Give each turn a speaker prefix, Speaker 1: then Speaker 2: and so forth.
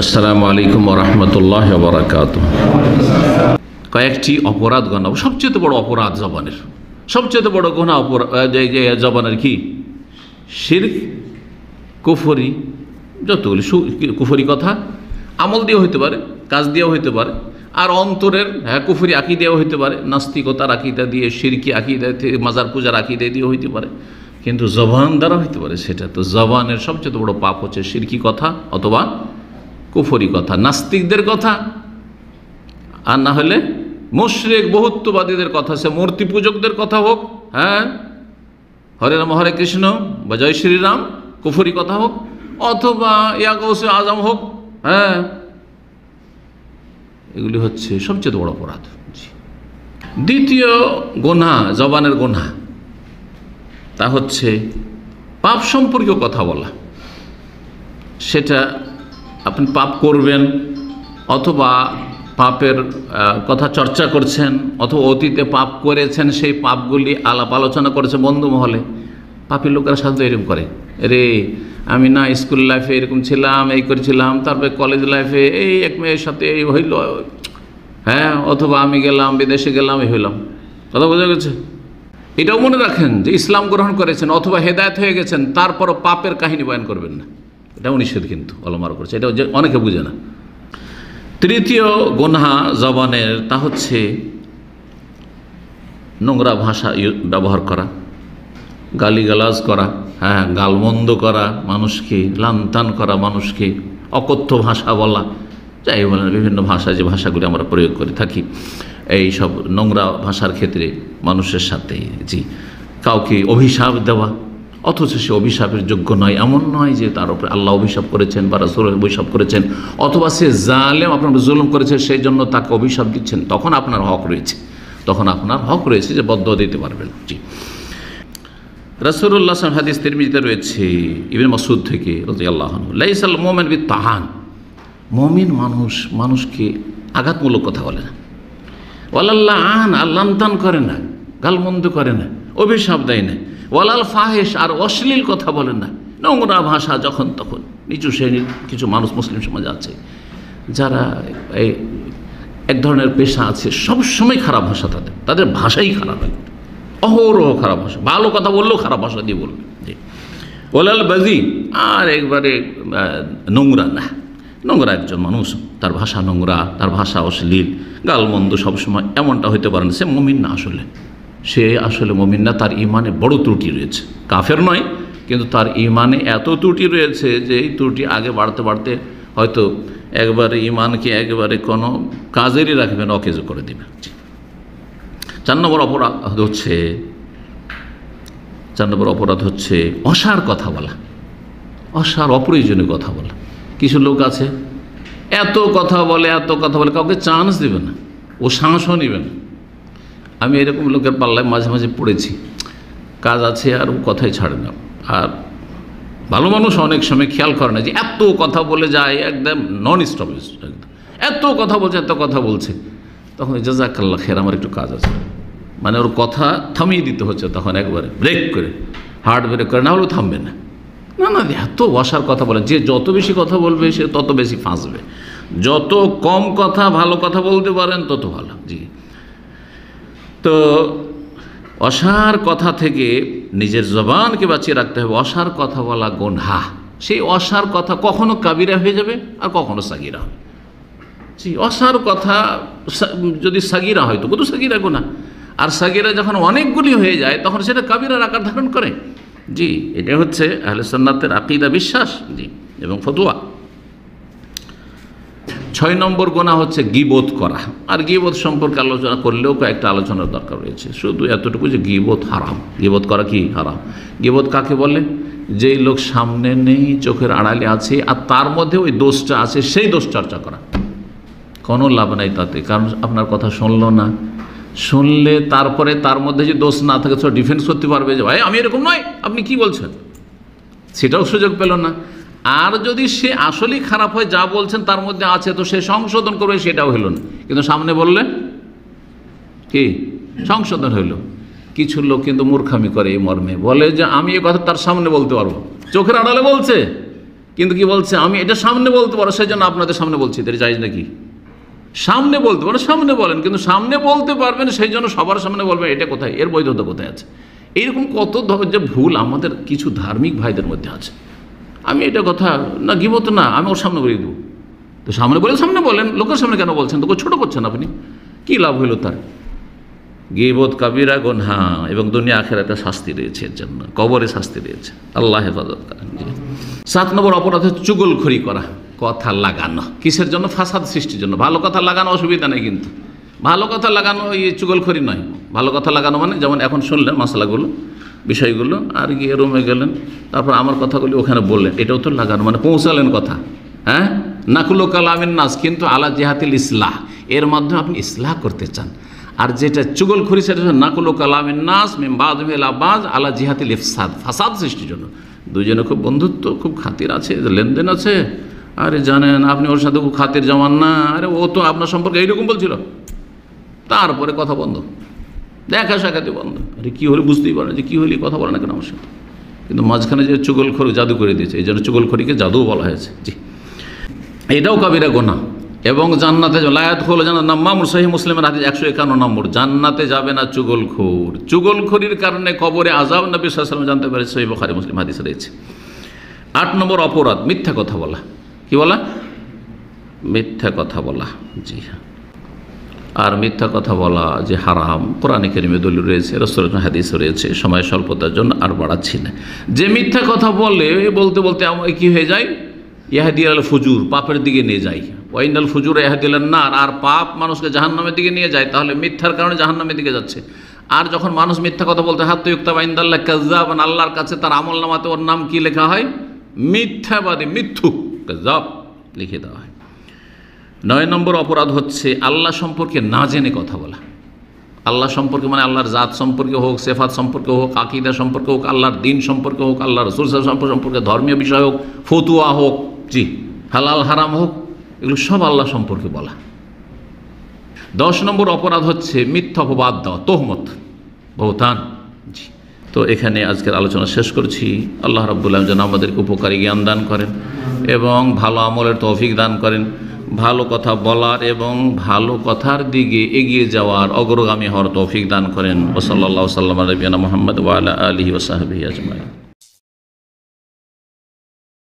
Speaker 1: আসসালামু আলাইকুম ওয়া রাহমাতুল্লাহি ওয়া বারাকাতুহু। কয়েকটি অপরাধ গণনা, সবচেয়ে বড় অপরাধ জবানের, সবচেয়ে বড় গুনাহ জবানের কি? শিরক, কুফরি, যতগুলি কুফরি কথা আমল দিয়েও হইতে পারে, কাজ দিয়েও হইতে পারে, আর অন্তরের কুফরি আকীদাও হইতে পারে, নাস্তিকতার আকীদা দিয়ে, শিরকি আকীদা, মাজার পূজার আকীদা দিয়ে হইতে পারে, কিন্তু জবান দ্বারা হইতে পারে। সেটা তো জবানের সবচেয়ে বড় পাপ হচ্ছে শিরকি কথা অথবা কুফরি কথা, নাস্তিকদের কথা, আর না হলে মুশরিক বহুত্ববাদীদের কথা, সে মূর্তি পূজকদের কথা হোক, হরে রাম হরে কৃষ্ণ বা জয় শ্রীরাম কুফরি কথা হোক, অথবা ইয়া গৌসে আজম হোক, এগুলি হচ্ছে সবচেয়ে বড় অপরাধ। দ্বিতীয় গুনাহ, জবানের গুনাহ, তা হচ্ছে পাপ সম্পর্কীয় কথা বলা। সেটা আপনি পাপ করবেন, অথবা পাপের কথা চর্চা করছেন, অথবা অতীতে পাপ করেছেন, সেই পাপগুলি আলাপ আলোচনা করেছে বন্ধু মহলে। পাপী লোকেরা সাধারণত এরকম করে, রে আমি না স্কুল লাইফে এরকম ছিলাম, এই করেছিলাম, তারপরে কলেজ লাইফে এই এক মেয়ের সাথে এই হইল, অথবা আমি গেলাম বিদেশে গেলাম, এই হইলাম। কথা বোঝা গেছে? এটাও মনে রাখেন যে ইসলাম গ্রহণ করেছেন অথবা হেদায়েত হয়ে গেছেন, তারপরও পাপের কাহিনী বয়ান করবেন না। এটাও নিষেধ কিন্তু অলমার করেছে, এটাও অনেকে বুঝে না। তৃতীয় গুনাহ জবানের, তা হচ্ছে নোংরা ভাষা ব্যবহার করা, গালিগালাজ করা, গালমন্দ করা, মানুষকে লান্তান করা, মানুষকে অকথ্য ভাষা বলা, যাই বলেন বিভিন্ন ভাষা, যে ভাষাগুলি আমরা প্রয়োগ করে থাকি, এই সব নোংরা ভাষার ক্ষেত্রে মানুষের সাথে, কাউকে অভিশাপ দেওয়া, অথচ সে অভিশাপের যোগ্য নয়, এমন নয় যে তার উপরে আল্লাহ অভিশাপ করেছেন বা রাসূল অভিশাপ করেছেন, অথবা সে জালেম, আপনার জুলুম করেছে, সেই জন্য তাকে অভিশাপ দিচ্ছেন, তখন আপনার হক রয়েছে, যে বদদুয়া দিতে পারবেন। রাসূলুল্লাহ সাল্লাল্লাহু আলাইহি ওয়াসাল্লাম হাদিস তিরমিজিতে রয়েছে ইবনে মাসউদ থেকে রাদিয়াল্লাহু আনহু, লাইসাল মুমিন বিত্তাহান, মুমিন মানুষকে আঘাতমূলক কথা বলে না, ওয়ালাল্লাআন, আল্লান্তান করে না, গালমন্দ করে না, অভিশাপ দেয় না, ওয়ালাল ফাহিশ, আর অশ্লীল কথা বলে না, নোংরা ভাষা যখন তখন। নিচু শ্রেণীর কিছু মানুষ মুসলিম সমাজে আছে যারা এক ধরনের পেশা আছে, সবসময় খারাপ ভাষা, তাদের ভাষাই খারাপ, অহরহ খারাপ ভাষা, ভালো কথা বললেও খারাপ ভাষা দিয়ে বলবে। ওলাল বাজি, আর একবারে নোংরা না, নোংরা একজন মানুষ, তার ভাষা নোংরা, তার ভাষা অশ্লীল, গালমন্দ সবসময়, এমনটা হইতে পারে না। সে মুমিন না, সে আসলে মুমিন না, তার ইমানে বড় ত্রুটি রয়েছে। কাফের নয়, কিন্তু তার ইমানে এত ত্রুটি রয়েছে যে এই ত্রুটি আগে বাড়তে বাড়তে হয়তো একবারে ইমানকে একেবারে কোনো কাজেরই রাখবে না, অকেজো করে দেবে। 4 নম্বর অপরাধ হচ্ছে অসার কথা বলা, অসার অপ্রয়োজনীয় কথা বলা। কিছু লোক আছে এত কথা বলে, কাউকে চান্স দেবে না, ও সাহসও নেবে না। আমি এরকম লোকের পাল্লায় মাঝে মাঝে পড়েছি, কাজ আছে আর ও কথাই ছাড়ে না। আর ভালো মানুষ অনেক সময় খেয়াল করে না যে এত কথা বলে যায়, একদম নন স্টপ, এত কথা বলছে, তখন জাযাকাল্লাহ খের, আমার একটু কাজ আছে, মানে ওর কথা থামিয়ে দিতে হচ্ছে, তখন একবারে ব্রেক করে, হার্ড ব্রেক করে, না হলেও থামবে না। এত অসার কথা বলে, যে যত বেশি কথা বলবে সে তত বেশি ফাঁসবে। যত কম কথা, ভালো কথা বলতে পারেন তত ভালো। তো অসার কথা থেকে নিজের জবানকে বাঁচিয়ে রাখতে হবে। অসার কথা বলা গুনাহ, সেই অসার কথা কখনো কাবিরা হয়ে যাবে আর কখনো সাগীরা হবে। অসার কথা যদি সাগীরা হয় তবু তো সাগীরা গুনাহ, আর সাগীরা যখন অনেকগুলি হয়ে যায় তখন সেটা কাবিরার আকার ধারণ করে। এটা হচ্ছে আহলে সুন্নাতের আকীদা, বিশ্বাস এবং ফতোয়া। 6 নম্বর গুনাহ হচ্ছে গীবত করা। আর গীবত সম্পর্কে আলোচনা করলেও কয়েকটা আলোচনার দরকার রয়েছে, শুধু এতটুকু যে গীবত হারাম। গীবত করা কি হারাম? গীবত কাকে বলে? যেই লোক সামনে নেই, চোখের আড়ালে আছে, আর তার মধ্যে ওই দোষটা আছে, সেই দোষ চর্চা করা। কোনো লাভ নাই তাতে, কারণ আপনার কথা শুনলো না, শুনলে তারপরে তার মধ্যে যে দোষ না থাকে সেটা ডিফেন্স করতে পারবে যে ভাই আমি এরকম নয়, আপনি কি বলছেন, সেটাও সুযোগ পেল না। আর যদি সে আসলেই খারাপ হয়, যা বলছেন তার মধ্যে আছে, তো সে সংশোধন করবে, সেটাও হইল না। কিন্তু সামনে বললে কি সংশোধন হইল। কিছু লোক কিন্তু মূর্খামি করে এই মর্মে, বলে যে আমি এ কথা তার সামনে বলতে পারবো, চোখের আড়ালে বলছে কিন্তু কি বলছে, আমি এটা সামনে বলতে পারো, সেই জন্য আপনাদের সামনে বলছি। এটা জায়েজ নাকি? সামনে বলতে পারো, সামনে বলেন, কিন্তু সামনে বলতে পারবেন সেই জন্য সবার সামনে বলবেন, এটা কোথায়? এর বৈধতা কোথায় আছে? এইরকম কত যে ভুল আমাদের কিছু ধার্মিক ভাইদের মধ্যে আছে। আমি এটা কথা না, গীবত না, আমি ওর সামনে বলে দেবো। তো সামনে বলে সামনে বলেন, লোকের সামনে কেন বলছেন? তো ছোট করছেন আপনি, কি লাভ হইল তার? গীবত কাবিরা গুনাহ, এবং দুনিয়া আখিরাতে শাস্তি রয়েছে, এর জন্য কবরে শাস্তি রয়েছে। আল্লাহ হেফাজত করেন। 7 নম্বর অপরাধ হচ্ছে চুগলখড়ি করা, কথা লাগানো। কিসের জন্য? ফাসাদ সৃষ্টির জন্য। ভালো কথা লাগানো অসুবিধা নেই, কিন্তু ভালো কথা লাগানো এই চুগলখড়ি নয়। ভালো কথা লাগানো মানে যেমন এখন শুনলেন মশলাগুলো, বিষয়গুলো, আর গিয়ে রুমে গেলেন, তারপর আমার কথাগুলি ওখানে বললেন, এটাও তো লাগানো, মানে পৌঁছালেন কথা। হ্যাঁ, নাকুল কালামিন নাস, কিন্তু আলা জিহাতিল ইসলাহ, এর মাধ্যমে আপনি ইসলাহ করতে চান। আর যেটা চুগলখড়ি সেটা নাকুল কালামিন নাস মিন বাযহি ইলা বায আলা জিহাতিল ইফসাদ, ফাসাদ সৃষ্টির জন্য। দুজনে খুব বন্ধুত্ব, খুব খাতির আছে, লেনদেন আছে, আরে জানেন আপনি ওর সাথে খুব খাতির জমান না, আরে ও তো আপনার সম্পর্কে এইরকম বলছিল, তারপরে কথা বন্ধ, দেখা সাক্ষাৎ বন্ধ। আরে কী হলে বুঝতেই পারে যে কী হলে কথা বলে না কেন আমার সাথে, কিন্তু মাঝখানে যে চুগলখড়ি জাদু করে দিয়েছে, এই জন্য চুগলখড়িকে জাদুও বলা হয়েছে। জি, এটাও কাবিরা গুনাহ। এবং জান্নাতে লায়াত হলো জান্নাত নাম্মামুর, সহিহ মুসলিমের হাদিস 151 নম্বর, জান্নাতে যাবে না চুগলখোর। চুগলখড়ির কারণে কবরে আযাব নবী সাল্লাল্লাহু আলাইহি ওয়াসাল্লাম জানতে পারে, সহিহ বুখারী মুসলিম হাদিস রয়েছে। 8 নম্বর অপরাধ মিথ্যা কথা বলা। কি বলা? মিথ্যা কথা বলা। জি হ্যাঁ, আর মিথ্যা কথা বলা যে হারাম, কোরআনে কারীমে দলিল রয়েছে, রাসূলের হাদিস রয়েছে, সময় স্বল্পতার জন্য আর বাড়াচ্ছি না। যে মিথ্যা কথা বলে বলতে বলতে কি হয়ে যায়? ইয়াহদি আল ফুজুর, পাপের দিকে নিয়ে যায়। ওয়াইনাল ফুজুর ইয়াহদি আলান নার, আর পাপ মানুষকে জাহান্নামের দিকে নিয়ে যায়। তাহলে মিথ্যার কারণে জাহান্নামের দিকে যাচ্ছে। আর যখন মানুষ মিথ্যা কথা বলতে হাত ইউক্তাব ইনদাল্লাহ কাযযাবান, আল্লাহর কাছে তার আমলনামাতে ওর নাম কি লেখা হয়? মিথ্যাবাদী, মিথ্যুক, কাযযাব লিখে দেওয়া হয়। 9 নম্বর অপরাধ হচ্ছে আল্লাহ সম্পর্কে না জেনে কথা বলা। আল্লাহ সম্পর্কে মানে আল্লাহর জাত সম্পর্কে হোক, সেফাত সম্পর্কে হোক, আকীদা সম্পর্কে হোক, আল্লাহর দিন সম্পর্কে হোক, আল্লাহ রাসূল সম্পর্কে ধর্মীয় বিষয় হোক, ফতুয়া হোক, জি হালাল হারাম হোক, এগুলো সব আল্লাহ সম্পর্কে বলা। 10 নম্বর অপরাধ হচ্ছে মিথ্যা অপবাদ দেওয়া, তোহমত, বহতান। জি, তো এখানে আজকের আলোচনা শেষ করছি। আল্লাহ রাব্বুল আলামিন যেন আমাদেরকে উপকারী জ্ঞান দান করেন এবং ভালো আমলের তৌফিক দান করেন, ভালো কথা বলার এবং ভালো কথার দিকে এগিয়ে যাওয়ার, অগ্রগামী হওয়ার তৌফিক দান করেন। ওয়া সাল্লাল্লাহু আলা নবিয়িনা মুহাম্মদ ওয়া আলা আলিহি ওয়া সাহবিহি আজমাইন।